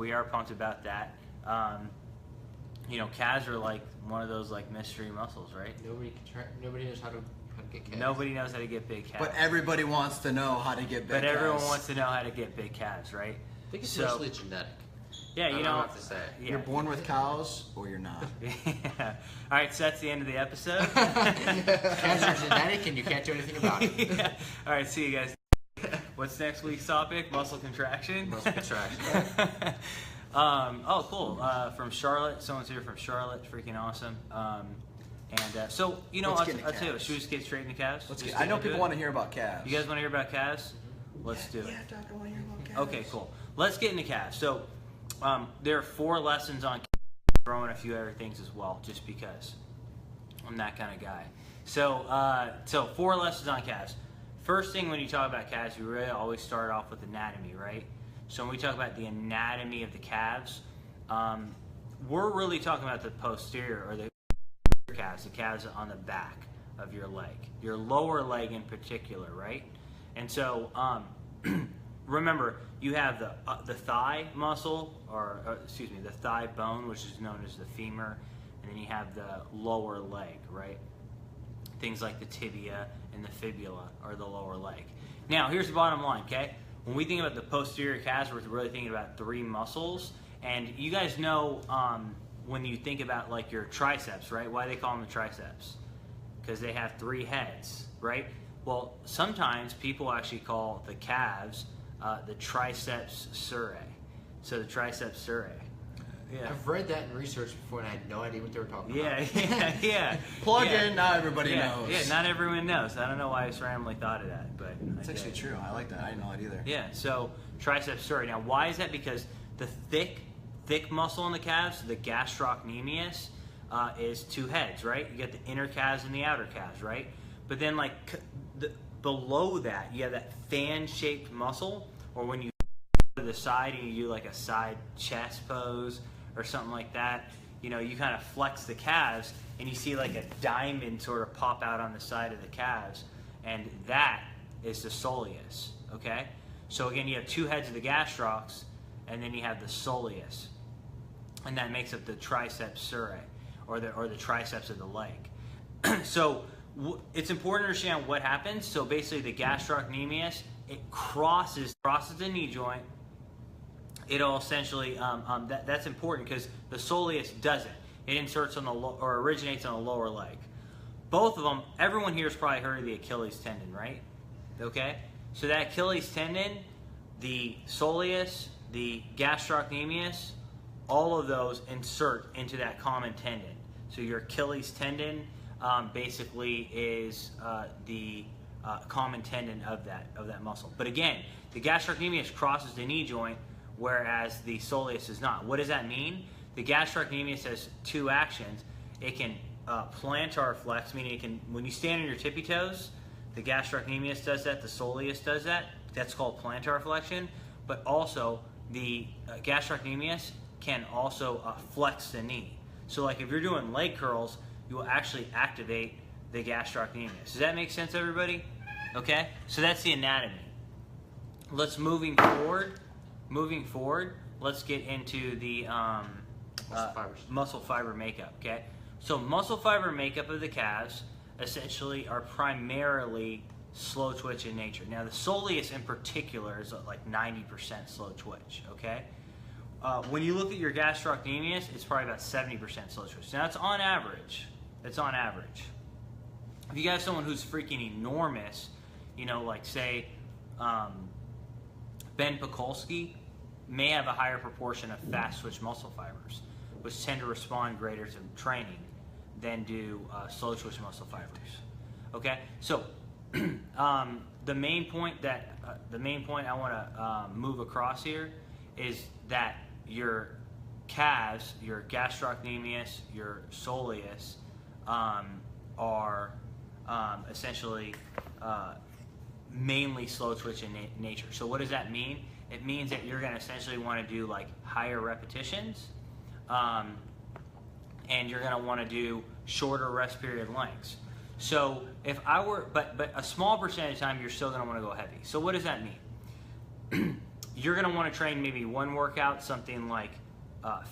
we are pumped about that. You know, calves are like one of those like mystery muscles, right? Nobody knows how to get calves. Nobody knows how to get big calves. But everybody wants to know how to get big calves. But everyone wants to know how to get big calves, right? I think it's mostly genetic. Yeah, you know. I don't have to say. Yeah. You're born with cows or you're not. Yeah. All right, so that's the end of the episode. Calves are genetic and you can't do anything about it. Yeah. All right, see you guys. What's next week's topic? Muscle contraction? Muscle contraction. Oh, cool. From Charlotte. Someone's here from Charlotte. Freaking awesome. So, you know, I'll tell you, should we just get straight into calves? I know people want to hear about calves. You guys want to hear about calves? Let's do it. Yeah, Doc, I want to hear about calves. Okay, cool. Let's get into calves. So, there are 4 lessons on calves. Throwing a few other things as well, just because I'm that kind of guy. So, 4 lessons on calves. First thing when you talk about calves, you really always start off with anatomy, right? So when we talk about the anatomy of the calves, we're really talking about the posterior or the calves, the calves on the back of your leg, your lower leg in particular, right? And so remember, you have the thigh muscle, or excuse me, the thigh bone, which is known as the femur, and then you have the lower leg, right? Things like the tibia and the fibula are the lower leg. Now, here's the bottom line, okay? When we think about the posterior calves, we're really thinking about 3 muscles. And you guys know when you think about like your triceps, right? Why they call them the triceps? Because they have 3 heads, right? Well, sometimes people actually call the calves the triceps surae. So the triceps surae. Yeah. I've read that in research before and I had no idea what they were talking about. Yeah. Plug in, now everybody knows. Yeah, not everyone knows. I don't know why I just randomly thought of that, but It's actually true. I like that. I didn't know that either. Yeah, so triceps surae. Now, why is that? Because the thick muscle in the calves, the gastrocnemius, is 2 heads, right? You got the inner calves and the outer calves, right? But then, like, below that, you have that fan-shaped muscle, or when you go to the side and you do like a side chest pose or something like that, you know, you kind of flex the calves and you see like a diamond sort of pop out on the side of the calves, and that is the soleus, okay? So again, you have 2 heads of the gastrocs, and then you have the soleus, and that makes up the triceps surae, or the triceps of the leg. So it's important to understand what happens. So basically, the gastrocnemius, it crosses the knee joint. It'll essentially that's important because the soleus doesn't. It inserts on the or originates on the lower leg. Both of them. Everyone here has probably heard of the Achilles tendon, right? Okay. So that Achilles tendon, the soleus, the gastrocnemius, all of those insert into that common tendon. So your Achilles tendon basically is the common tendon of that muscle. But again, the gastrocnemius crosses the knee joint, whereas the soleus does not. What does that mean? The gastrocnemius has 2 actions. It can plantar flex, meaning it can, when you stand on your tippy toes, the gastrocnemius does that, the soleus does that. That's called plantar flexion. But also, the gastrocnemius can also flex the knee. So like if you're doing leg curls, you will actually activate the gastrocnemius. Does that make sense, everybody? Okay, so that's the anatomy. Let's moving forward, let's get into the muscle fiber makeup, okay? So muscle fiber makeup of the calves essentially are primarily slow twitch in nature. Now the soleus in particular is like 90% slow twitch, okay? When you look at your gastrocnemius, it's probably about 70% slow twitch. Now that's on average. It's on average. If you got someone who's freaking enormous, you know, like say Ben Pekulski may have a higher proportion of fast twitch muscle fibers, which tend to respond greater to training than do slow twitch muscle fibers. Okay, so the main point I want to move across here is that your calves, your gastrocnemius, your soleus are essentially mainly slow twitch in nature. So what does that mean? It means that you're going to essentially want to do like higher repetitions, and you're going to want to do shorter rest period lengths. So if I were, but a small percentage of the time you're still going to want to go heavy. So what does that mean? you're going to want to train maybe one workout, something like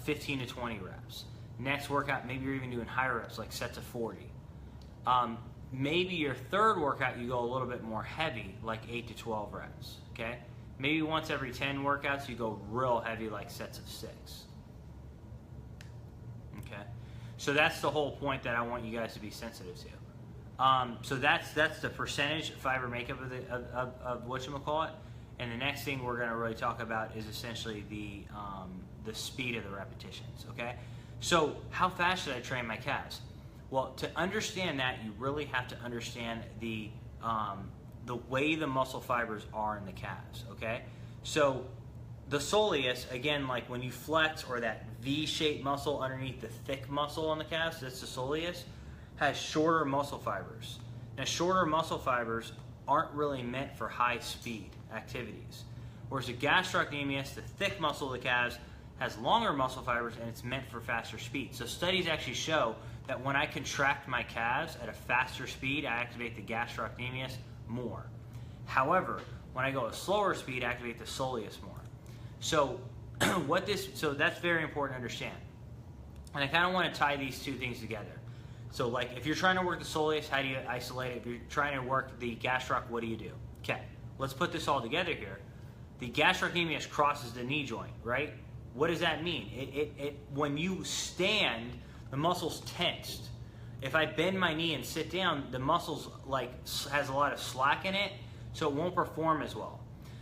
15 to 20 reps. Next workout, maybe you're even doing higher reps, like sets of 40. Maybe your third workout, you go a little bit more heavy, like 8 to 12 reps, okay? Maybe once every 10 workouts, you go real heavy, like sets of 6. Okay? So that's the whole point that I want you guys to be sensitive to. So that's the percentage fiber makeup of whatchamacallit. And the next thing we're going to really talk about is essentially the speed of the repetitions, okay? So how fast should I train my calves? Well, to understand that, you really have to understand the way the muscle fibers are in the calves, okay? So the soleus, again, like when you flex, or that V-shaped muscle underneath the thick muscle on the calves, that's the soleus, has shorter muscle fibers. Now, shorter muscle fibers aren't really meant for high-speed activities, whereas the gastrocnemius, the thick muscle of the calves, has longer muscle fibers, and it's meant for faster speed. So studies actually show that when I contract my calves at a faster speed, I activate the gastrocnemius more. However, when I go at a slower speed, I activate the soleus more. So so that's very important to understand. And I kind of want to tie these two things together. So like if you're trying to work the soleus, how do you isolate it? If you're trying to work the gastroc, what do you do? Okay, let's put this all together here. The gastrocnemius crosses the knee joint, right? What does that mean? When you stand, the muscle's tensed. If I bend my knee and sit down, the muscle's has a lot of slack in it, so it won't perform as well.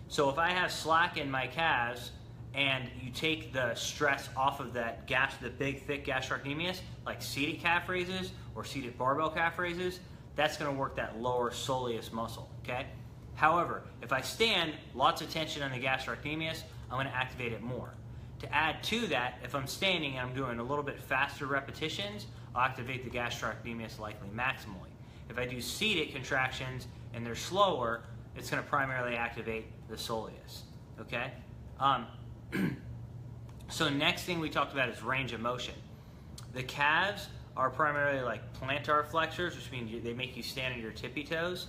So if I have slack in my calves and you take the stress off of that the big thick gastrocnemius, like seated calf raises or seated barbell calf raises, that's going to work that lower soleus muscle, okay? However, if I stand, lots of tension on the gastrocnemius, I'm going to activate it more. To add to that, if I'm standing and I'm doing a little bit faster repetitions, I'll activate the gastrocnemius likely maximally. If I do seated contractions and they're slower, it's going to primarily activate the soleus, okay? So next thing we talked about is range of motion. The calves are primarily like plantar flexors, which means they make you stand on your tippy toes.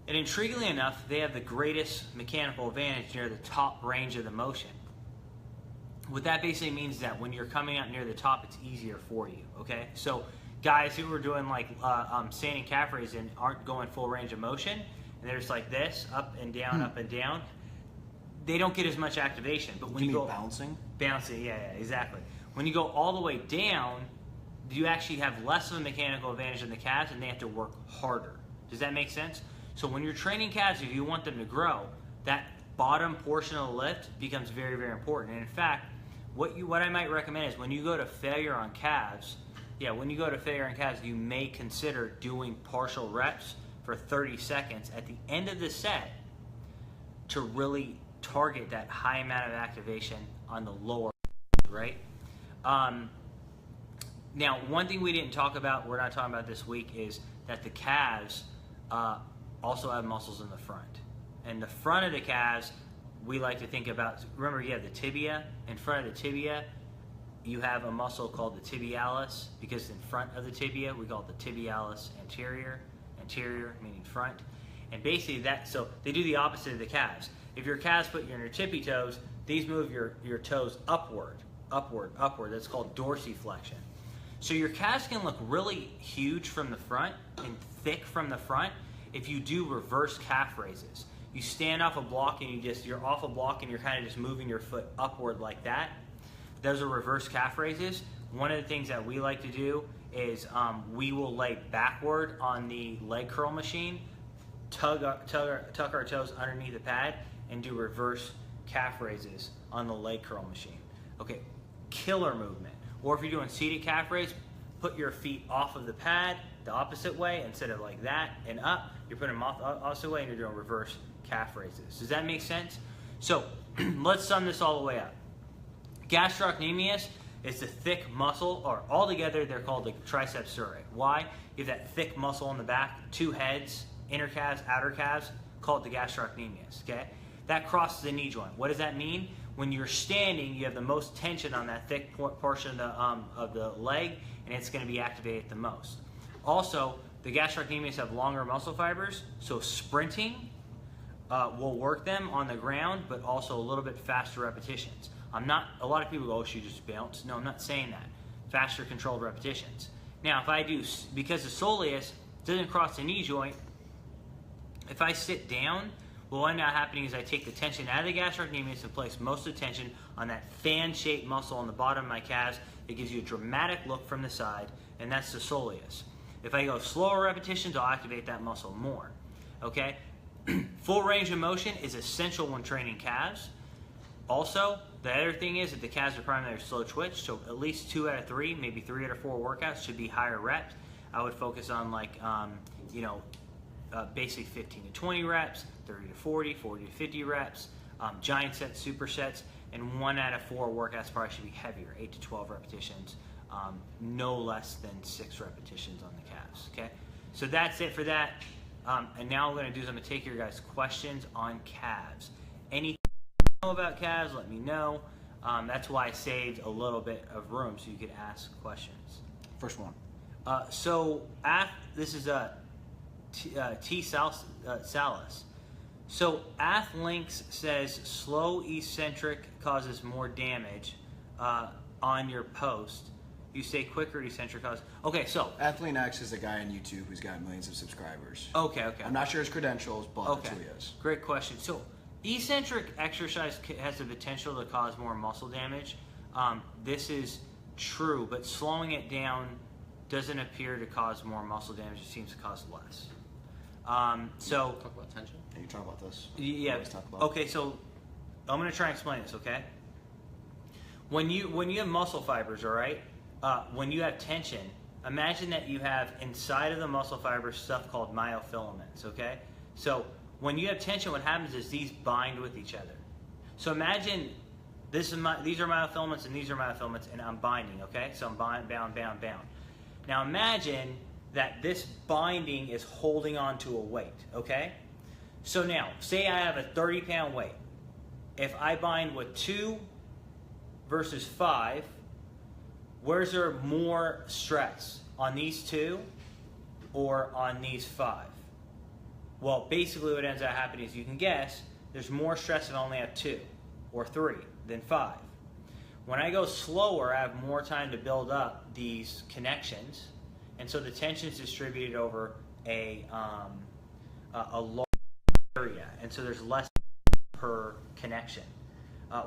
And intriguingly enough, they have the greatest mechanical advantage near the top range of the motion. What that basically means is that when you're coming out near the top, it's easier for you, okay? So guys who are doing like standing calf raises and aren't going full range of motion, and they're just like this, up and down, they don't get as much activation. But when you go bouncing? Bouncing, yeah, exactly. When you go all the way down, you actually have less of a mechanical advantage in the calves, and they have to work harder. Does that make sense? So when you're training calves, if you want them to grow, that bottom portion of the lift becomes very, very important. And in fact, what I might recommend is when you go to failure on calves, you may consider doing partial reps for 30 seconds at the end of the set to really target that high amount of activation on the lower, right? Now, one thing we didn't talk about, we're not talking about this week, is that the calves also have muscles in the front. And the front of the calves, we like to think about, remember you have the tibia. In front of the tibia, you have a muscle called the tibialis, because in front of the tibia, we call it the tibialis anterior meaning front. And basically so they do the opposite of the calves. If your calves put you on your tippy toes, these move your toes upward. That's called dorsiflexion. So your calves can look really huge from the front and thick from the front if you do reverse calf raises. You stand off a block and you're off a block and you're kind of just moving your foot upward like that. Those are reverse calf raises. One of the things that we like to do is we will lay backward on the leg curl machine, tuck our toes underneath the pad, and do reverse calf raises on the leg curl machine. Okay, killer movement. Or if you're doing seated calf raise, put your feet off of the pad the opposite way instead of like that and up. You're putting them off the opposite way and you're doing reverse calf raises. Does that make sense? So let's sum this all the way up. Gastrocnemius is the thick muscle, or altogether they're called the triceps surae. Why? You have that thick muscle in the back, two heads, inner calves, outer calves, called the gastrocnemius, okay? That crosses the knee joint. What does that mean? When you're standing, you have the most tension on that thick portion of the leg, and it's going to be activated the most. Also, the gastrocnemius have longer muscle fibers, so sprinting we'll work them on the ground, but also a little bit faster repetitions. A lot of people go, oh, she just bounced. No, I'm not saying that. Faster controlled repetitions. Now, if I do, because the soleus doesn't cross the knee joint, if I sit down, what will end up happening is I take the tension out of the gastrocnemius and place most of the tension on that fan-shaped muscle on the bottom of my calves. It gives you a dramatic look from the side, and that's the soleus. If I go slower repetitions, I'll activate that muscle more. Okay? Full range of motion is essential when training calves. Also, the other thing is that the calves are primarily slow twitch, so at least 2 out of 3, maybe 3 out of 4 workouts should be higher reps. I would focus on basically 15 to 20 reps, 30 to 40, 40 to 50 reps, giant sets, supersets, and 1 out of 4 workouts probably should be heavier, 8 to 12 repetitions, no less than 6 repetitions on the calves. Okay, so that's it for that. And now what I'm going to do is I'm going to take your guys' questions on calves. Anything you know about calves, let me know. That's why I saved a little bit of room so you could ask questions. First one. This is T. Salis. So Athlinks says slow eccentric causes more damage on your post. You say quicker eccentric causes. Okay, so Athlete X is a guy on YouTube who's got millions of subscribers. Okay. I'm not sure his credentials, but that's who he is. Great question. So eccentric exercise has the potential to cause more muscle damage. This is true, but slowing it down doesn't appear to cause more muscle damage. It seems to cause less. Talk about tension. Are you talking about this? Yeah. Okay, so I'm going to try and explain this. Okay. When you have muscle fibers, all right. When you have tension, imagine that you have inside of the muscle fibers stuff called myofilaments. Okay. So when you have tension, what happens is these bind with each other. So imagine these are myofilaments and these are myofilaments, and I'm binding. Okay. So I'm bound. Now imagine that this binding is holding on to a weight, okay? So now, say I have a 30-pound weight. If I bind with 2 versus 5, where's there more stress? On these 2 or on these 5? Well, basically what ends up happening is you can guess there's more stress if I only have 2 or 3 than 5. When I go slower, I have more time to build up these connections, and so the tension is distributed over a large area, and so there's less per connection.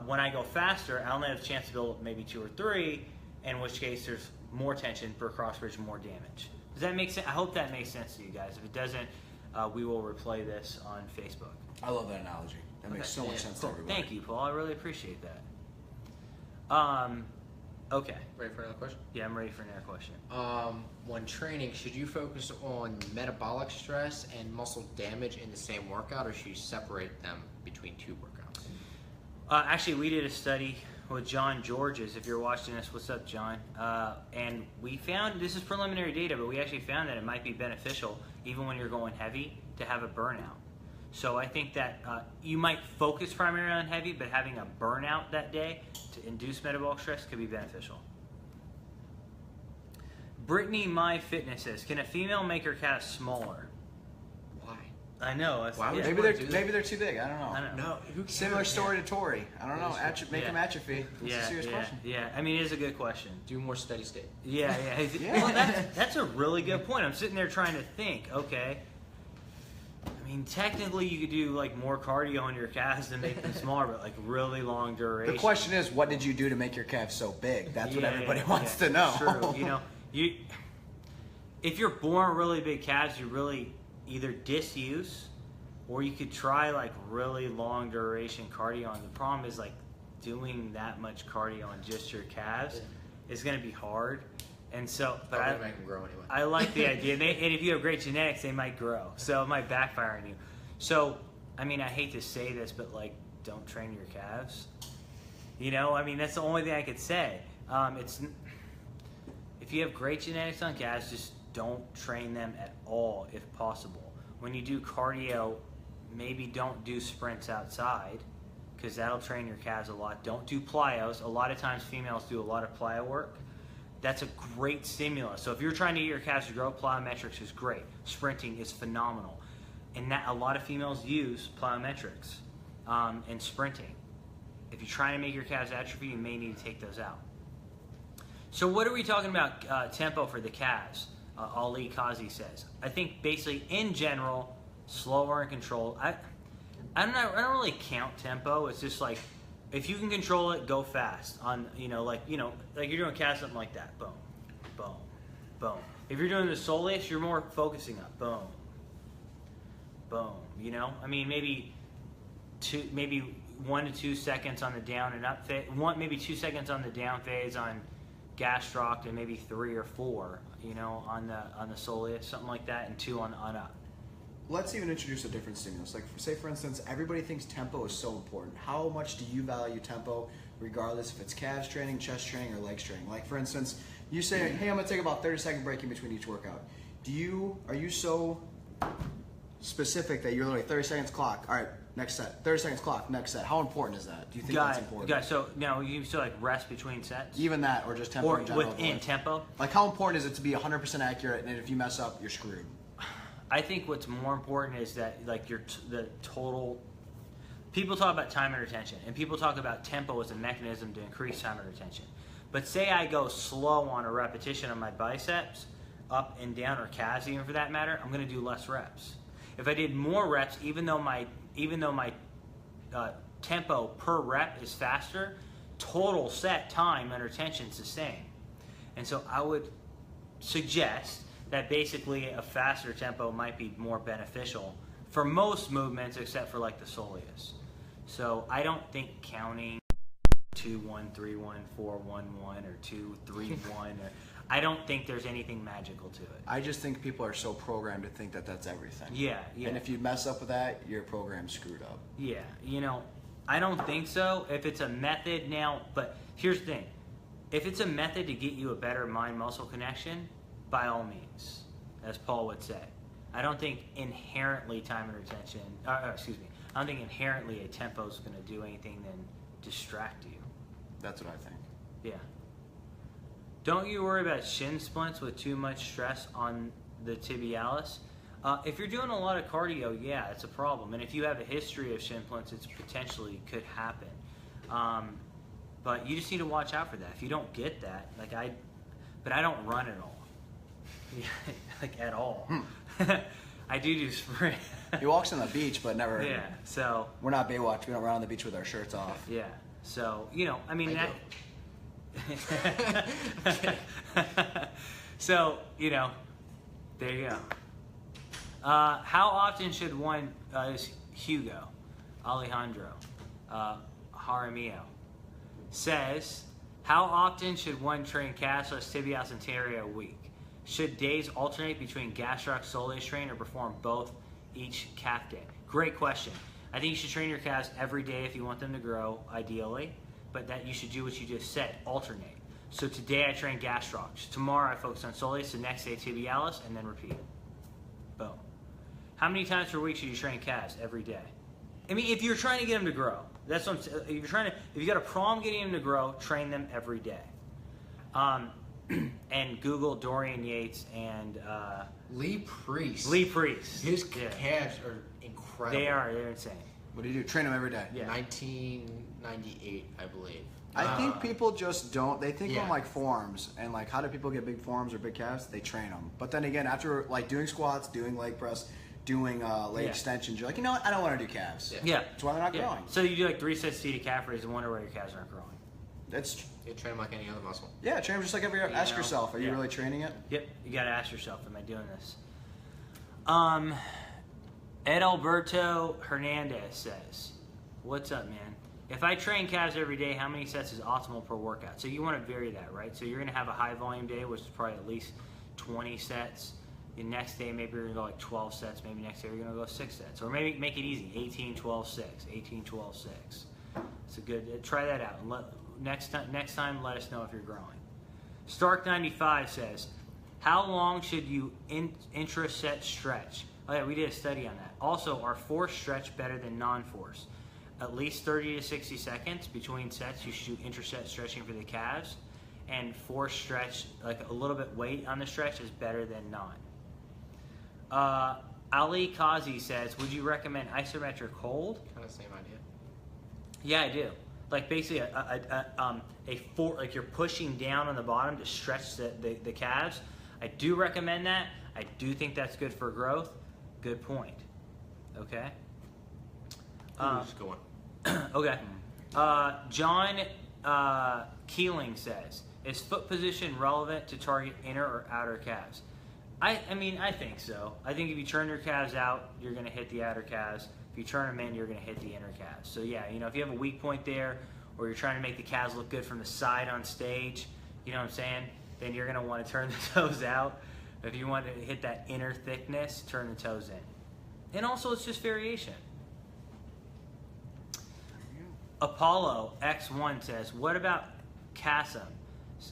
When I go faster, I only have a chance to build up maybe 2 or 3, in which case there's more tension per cross bridge, more damage. Does that make sense? I hope that makes sense to you guys. If it doesn't, we will replay this on Facebook. I love that analogy. That makes so much sense to everybody. Thank you, Paul. I really appreciate that. Okay. Ready for another question? Yeah, I'm ready for another question. When training, should you focus on metabolic stress and muscle damage in the same workout, or should you separate them between 2 workouts? Actually, we did a study with John Georges. If you're watching this, what's up, John? And we found, this is preliminary data, but we actually found that it might be beneficial, even when you're going heavy, to have a burnout. So I think that you might focus primarily on heavy, but having a burnout that day to induce metabolic stress could be beneficial. Brittany My Fitness says, can a female make her calves smaller? Why? I know. Why would Maybe they're too big. I don't know. I don't know. No, Similar story to Tori. I don't know. Make him atrophy. That's a serious question. Yeah, I mean, it is a good question. Do more steady state. Yeah. Well, that's a really good point. I'm sitting there trying to think, okay, I mean, technically you could do like more cardio on your calves to make them smaller, but like really long duration. The question is, what did you do to make your calves so big? That's what everybody wants to know. True. If you're born really big calves, you really either disuse, or you could try like really long duration cardio. And the problem is like doing that much cardio on just your calves is going to be hard. And so, but make them grow anyway. I like the idea. And if you have great genetics, they might grow. So it might backfire on you. So, I mean, I hate to say this, but like, don't train your calves. I mean, that's the only thing I could say. If you have great genetics on calves, just don't train them at all if possible. When you do cardio, maybe don't do sprints outside, because that'll train your calves a lot. Don't do plyos. A lot of times females do a lot of plyo work. That's a great stimulus. So if you're trying to get your calves to grow, plyometrics is great. Sprinting is phenomenal. And that a lot of females use plyometrics and sprinting. If you're trying to make your calves atrophy, you may need to take those out. So what are we talking about tempo for the calves? Ali Kazi says. I think basically in general, slower and controlled. I don't really count tempo. It's just like if you can control it, go fast. On like you're doing calves, something like that. Boom, boom, boom. If you're doing the soleus, you're more focusing up. Boom, boom. I mean maybe 1 to 2 seconds on the down and up phase. Maybe 2 seconds on the down phase on gastroc, and maybe 3 or 4, on the soleus, something like that, and 2 on up. Let's even introduce a different stimulus. Like, say for instance, everybody thinks tempo is so important. How much do you value tempo, regardless if it's calves training, chest training, or legs training? Like, for instance, you say, hey, I'm gonna take about 30-second break in between each workout. Are you so specific that you're literally 30 seconds clock, all right, next set, 30 seconds clock, next set? How important is that? Do you think that's important? So now you still like rest between sets? Even that, or just tempo or in general? within tempo? Like, how important is it to be 100% accurate, and if you mess up, you're screwed? I think what's more important is that like the total. People talk about time and retention, and people talk about tempo as a mechanism to increase time and retention. But say I go slow on a repetition on my biceps, up and down, or calves even for that matter, I'm going to do less reps. If I did more reps, even though my tempo per rep is faster, total set time and retention is the same. And so I would suggest that basically a faster tempo might be more beneficial for most movements except for like the soleus. So I don't think counting 2, 1, 3, 1, 4, 1, 1, or 2, 3, 1, I don't think there's anything magical to it. I just think people are so programmed to think that that's everything. Yeah. And if you mess up with that, your program's screwed up. Yeah, I don't think so. If it's a method now, but here's the thing. If it's a method to get you a better mind-muscle connection, by all means, as Paul would say. I don't think inherently time and retention, I don't think inherently a tempo is going to do anything than distract you. That's what I think. Yeah. Don't you worry about shin splints with too much stress on the tibialis? If you're doing a lot of cardio, yeah, it's a problem. And if you have a history of shin splints, it potentially could happen. But you just need to watch out for that. If you don't get that, but I don't run at all. Like at all. I do sprint. He walks on the beach, but never. Yeah, so. We're not Baywatch. We don't run on the beach with our shirts off. Yeah, so, I mean, so, there you go. How often should one, is Hugo Alejandro Jaramillo says, how often should one train calves / tibialis anterior a week? Should days alternate between gastroc soleus train or perform both each calf day? Great question. I think you should train your calves every day if you want them to grow, ideally, but that you should do what you just said, alternate. So today I train gastroc. Tomorrow I focus on soleus, the next day tibialis, and then repeat. Boom. How many times per week should you train calves? Every day. I mean, if you're trying to get them to grow, that's what I'm saying. If you got a problem getting them to grow, train them every day. And Google Dorian Yates and Lee Priest. His calves are incredible. They're insane. What do you do? Train them every day. Yeah. 1998, I believe. I think people just don't. They think Yeah. on like forms and like how do people get big forms or big calves? They train them. But then again, after like doing squats, doing leg press, doing leg extensions, you're like, you know what? I don't want to do calves. Yeah. That's why they're not growing. So you do like 3 sets seated calf raises and wonder why your calves aren't growing. That's You train them like any other muscle. yeah. Train them just like every. Ask yourself, are you really training it? Yep. You got to ask yourself, am I doing this? Ed Alberto Hernandez says, what's up, man? If I train calves every day, how many sets is optimal per workout? So you want to vary that, right? So you're going to have a high volume day, which is probably at least 20 sets. The next day, maybe you're going to go like 12 sets. Maybe next day, you're going to go 6 sets. Or maybe make it easy, 18, 12, 6. 18, 12, 6. It's a good, try that out. And next time, let us know if you're growing. Stark95 says, how long should you intra-set stretch? Oh yeah, we did a study on that. Also, are forced stretch better than non-forced? At least 30 to 60 seconds between sets, you should do intra-set stretching for the calves. And forced stretch, like a little bit weight on the stretch, is better than non. Ali Kazi says, would you recommend isometric hold? Kind of same idea. Yeah, I do. Like basically like you're pushing down on the bottom to stretch the calves. I do recommend that. I do think that's good for growth. Good point. Okay. Who's going? Okay. John Keeling says, is foot position relevant to target inner or outer calves? I mean, I think so. I think if you turn your calves out, you're going to hit the outer calves. If you turn them in, you're going to hit the inner calves. So yeah, if you have a weak point there, or you're trying to make the calves look good from the side on stage, you know what I'm saying? Then you're going to want to turn the toes out. If you want to hit that inner thickness, turn the toes in. And also, it's just variation. Apollo X1 says, what about Chasm?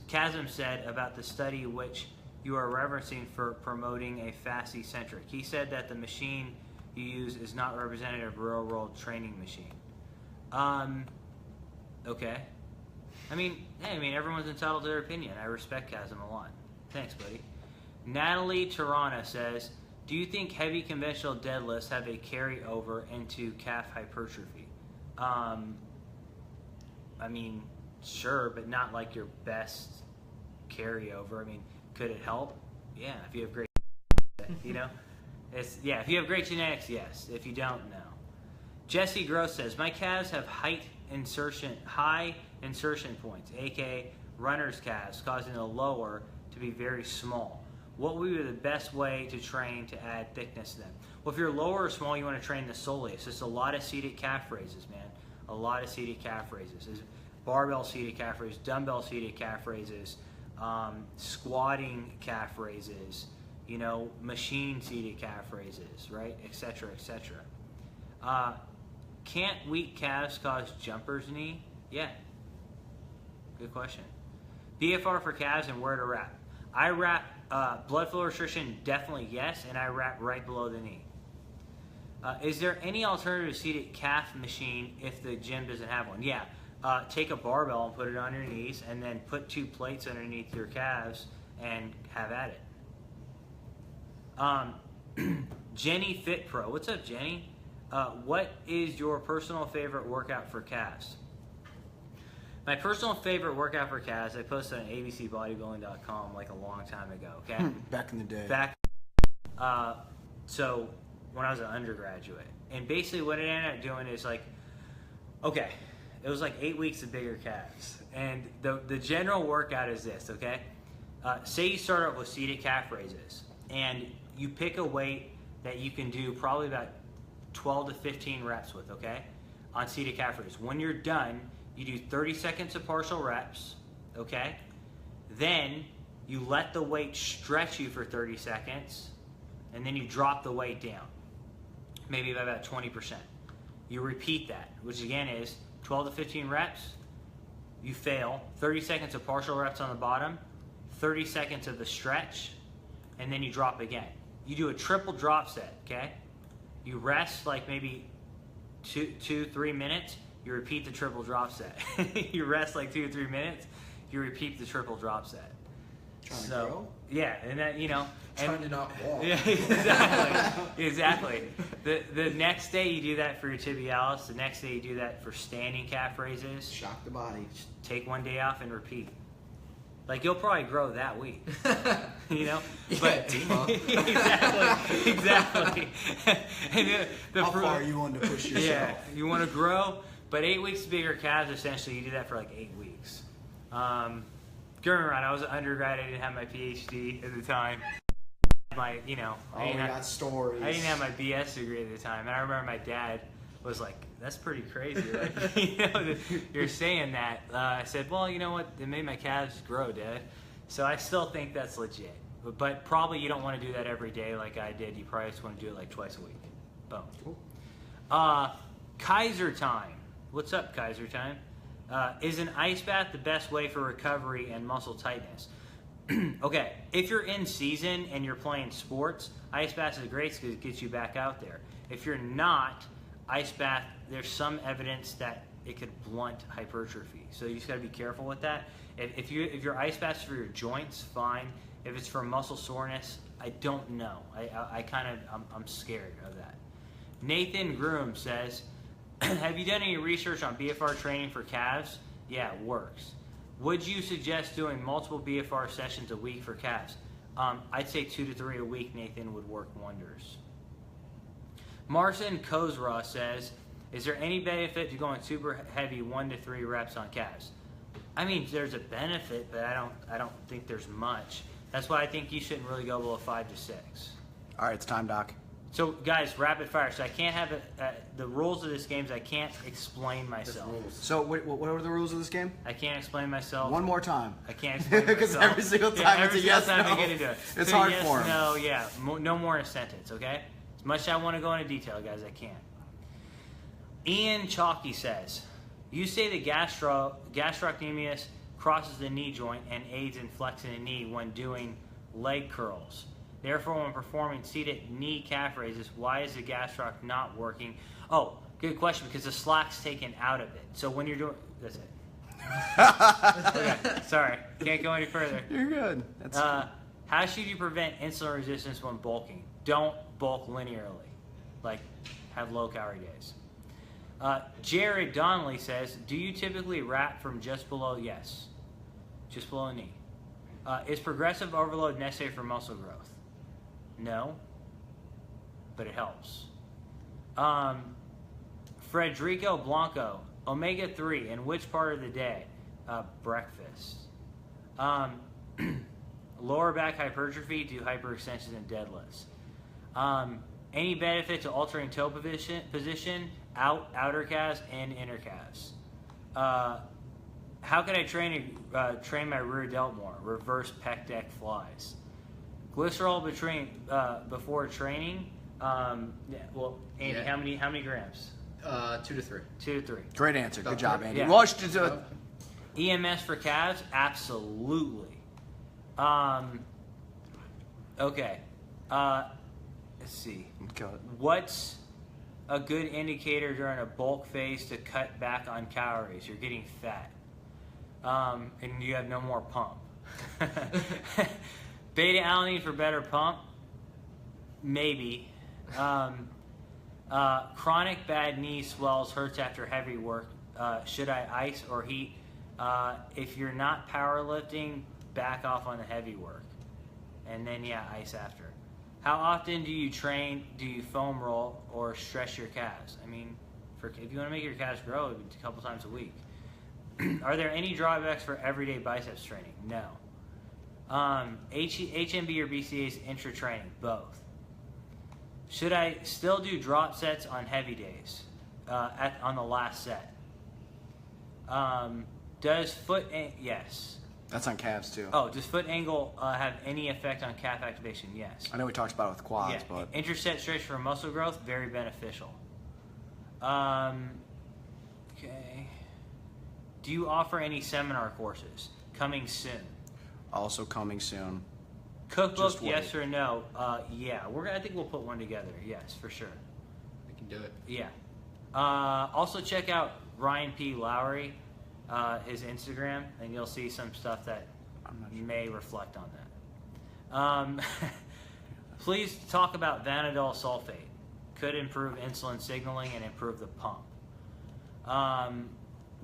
Chasm said about the study which you are referencing for promoting a fast-eccentric. He said that the machine you use is not representative of a real-world training machine. Okay. I mean, everyone's entitled to their opinion. I respect Chasm a lot. Thanks, buddy. Natalie Tirana says, do you think heavy conventional deadlifts have a carryover into calf hypertrophy? I mean, sure, but not like your best carryover. I mean, could it help? Yeah, if you have great, if you have great genetics, yes. If you don't, no. Jesse Gross says, my calves have high insertion points, aka runner's calves, causing the lower to be very small. What would be the best way to train to add thickness to them? Well, if you're lower or small, you want to train the soleus. It's a lot of seated calf raises, man. A lot of seated calf raises. There's barbell seated calf raises, dumbbell seated calf raises, squatting calf raises, machine seated calf raises, right, etc., etc. Can't weak calves cause jumper's knee? Yeah. Good question. BFR for calves and where to wrap. I wrap blood flow restriction, definitely yes, and I wrap right below the knee. Is there any alternative seated calf machine if the gym doesn't have one? Yeah. Take a barbell and put it on your knees, and then put 2 plates underneath your calves and have at it. Jenny Fit Pro. What's up, Jenny? What is your personal favorite workout for calves? My personal favorite workout for calves, I posted on abcbodybuilding.com like a long time ago, okay? Back in the day. So when I was an undergraduate. And basically what it ended up doing is like, okay, it was like 8 weeks of bigger calves. And the general workout is this, okay? Say you start out with seated calf raises, and you pick a weight that you can do probably about 12 to 15 reps with, okay? On seated calf raises. When you're done, you do 30 seconds of partial reps, okay? Then you let the weight stretch you for 30 seconds, and then you drop the weight down, maybe by about 20%. You repeat that, which again is 12 to 15 reps, you fail, 30 seconds of partial reps on the bottom, 30 seconds of the stretch, and then you drop again. You do a triple drop set, okay? You rest like maybe 2-3 minutes, you repeat the triple drop set. You rest like 2 or 3 minutes, you repeat the triple drop set. Trying to grow? Yeah, and that, Trying to not walk. Yeah, exactly. Exactly. The next day you do that for your tibialis. The next day you do that for standing calf raises. Shock the body. Just take 1 day off and repeat. Like, you'll probably grow that week. But exactly. And How far are you willing to push yourself? Yeah, you want to grow, but 8 weeks bigger calves, essentially, you do that for like 8 weeks. Don't get me wrong, I was an undergrad, I didn't have my PhD at the time. I got stories. I didn't have my BS degree at the time, and I remember my dad was like, "That's pretty crazy, like, you're saying that." I said, "Well, you know what? It made my calves grow, Dad." So I still think that's legit, but probably you don't want to do that every day like I did. You probably just want to do it like twice a week. Boom. Cool. Kaiser Time. What's up, Kaiser Time? Is an ice bath the best way for recovery and muscle tightness? Okay, if you're in season and you're playing sports, ice bath is great because it gets you back out there. If you're not, ice bath, there's some evidence that it could blunt hypertrophy. So you just got to be careful with that. If your ice bath is for your joints, fine. If it's for muscle soreness, I don't know. I'm scared of that. Nathan Groom says, have you done any research on BFR training for calves? Yeah, it works. Would you suggest doing multiple BFR sessions a week for calves? I'd say 2 to 3 a week, Nathan, would work wonders. Marcin Kozra says, is there any benefit to going super heavy 1 to 3 reps on calves? I mean, there's a benefit, but I don't think there's much. That's why I think you shouldn't really go below 5 to 6. All right, it's time, Doc. So, guys, rapid fire. So I can't have it. The rules of this game is I can't explain myself. So what are the rules of this game? I can't explain myself. One more time. I can't explain myself. Because every single time it's a yes, no. I get into it. It's so hard yes, for him. No, yeah. No more in a sentence, okay? As much as I want to go into detail, guys, I can't. Ian Chalky says, you say the gastrocnemius crosses the knee joint and aids in flexing the knee when doing leg curls. Therefore, when performing seated knee calf raises, why is the gastroc not working? Oh, good question, because the slack's taken out of it. So when you're doing... That's it. Okay, sorry. Can't go any further. You're good. How should you prevent insulin resistance when bulking? Don't bulk linearly. Like, have low-calorie days. Jared Donnelly says, do you typically wrap from just below? Yes. Just below the knee. Is progressive overload necessary for muscle growth? No, but it helps. Frederico Blanco, omega-3, in which part of the day? Breakfast. Lower back hypertrophy, do hyperextensions and deadlifts. Any benefit to altering toe position, outer calves and inner calves. How can I train my rear delt more? Reverse pec deck flies. Glycerol before training. Well, Andy, Yeah. how many grams? 2 to 3. 2 to 3. Great answer. Good job, Andy. Yeah. Watch to EMS for calves? Absolutely. Okay. Let's see. What's a good indicator during a bulk phase to cut back on calories? You're getting fat. And you have no more pump. Beta-alanine for better pump? Maybe. Chronic bad knee swells, hurts after heavy work. Should I ice or heat? If you're not powerlifting, back off on the heavy work. And then, yeah, ice after. How often do you train? Do you foam roll or stretch your calves? I mean, if you want to make your calves grow, it'd be a couple times a week. Are there any drawbacks for everyday biceps training? No. HMB or BCA's intra-training? Both. Should I still do drop sets on heavy days on the last set? Does foot... Yes. That's on calves, too. Oh, does foot angle have any effect on calf activation? Yes. I know we talked about it with quads, Yeah. but... Interset stretch for muscle growth, very beneficial. Okay. Do you offer any seminar courses? Coming soon. Also coming soon. Cookbook, Just wait. yes or no? Yeah. I think we'll put one together. Yes, for sure. We can do it. Yeah. Also check out Ryan P. Lowry, his Instagram, and you'll see some stuff that may reflect on that. Please talk about vanadol sulfate. Could improve insulin signaling and improve the pump.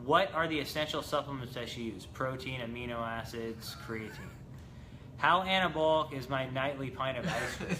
What are the essential supplements that you use? Protein, amino acids, creatine. How anabolic is my nightly pint of ice cream?